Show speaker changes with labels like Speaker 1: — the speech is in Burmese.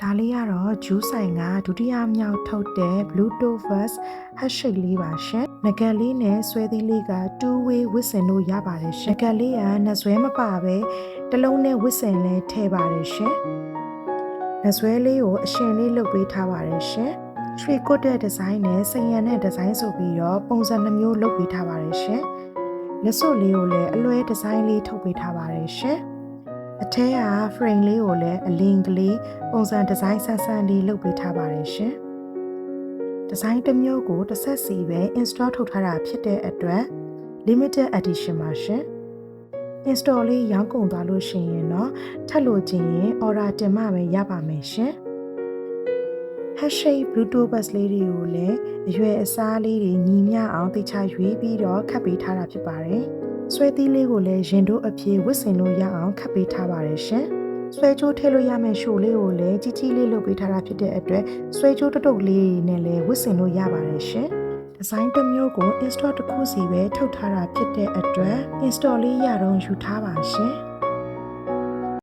Speaker 1: ဒါလေးကတော့ဂျူးဆိုင်ကဒုတိယမြောက်ထုတ်တဲ့ Bluetooth headset လေးပါရှင်။ငကက်လေးနဲ့ဆွဲသီးလေးက two-way ဝစ်စင်လို့ရပါတယ်ရှင်။ငကက်လေးကနှဆွဲမပါပဲတစ်လုံးနဲ့ဝစ်စင်လဲထည့်ပါတယ်ရှင်။နှဆွဲလေးကိုအရှင်လေးလုပ်ပေးထားပါတယ်ရှင်။ရွှေကွတ်တဲ့ဒီဇိုင်းနဲ့ဆင်ရံတဲ့ဒီဇိုင်းဆိုပြီးတော့ပုံစံနှမျိုးလုပ်ပေးထားပါတယ်ရှင်။လက်စွပ်လေးကိုလည်းအလွဲဒီဇိုင်းလေးထုတ်ပေးထားပါတယ်ရှင်။အထဲက frame လေးကိုလည်းအလင်းကလေးပုံစံဒီဇိုင်းဆန်းဆန်းလေးလုပ်ပေးထားပါတယ်ရှင်။ဒီဇိုင်းတစ်မျိုးကိုတစ်ဆက်စီပဲ install ထုတ်ထားတာဖြစ်တဲ့အတွက် limited edition ပါရှင်။ install လေးရောင်းကုန်သွားလို့ရှိရင်တော့ထပ်လို့ချင်းရင် order တင်မှပဲရပါမယ်ရှင်။ headset Bluetooth buds လေးတွေကိုလည်းအရွယ်အစားလေးတွေညီမျှအောင်တိကျရွေးပြီးတော့ခတ်ပေးထားတာဖြစ်ပါတယ်။ဆွဲသီးလေးကိုလည်းရင်တို့အပြေဝစ်စင်လို့ရအောင်ခတ်ပေးထားပါတယ်ရှင်။ဆွဲကြိုးထည့်လို့ရမယ့်ရှိုလေးကိုလည်းကြီးကြီးလေးလုပ်ပေးထားတာဖြစ်တဲ့အတွက်ဆွဲကြိုးတုပ်လေးနဲ့လည်းဝစ်စင်လို့ရပါတယ်ရှင်။ဒီဇိုင်းတစ်မျိုးကို install တစ်ခုစီပဲထုတ်ထားတာဖြစ်တဲ့အတွက် install လေးရတော့ယူထားပါရှင်။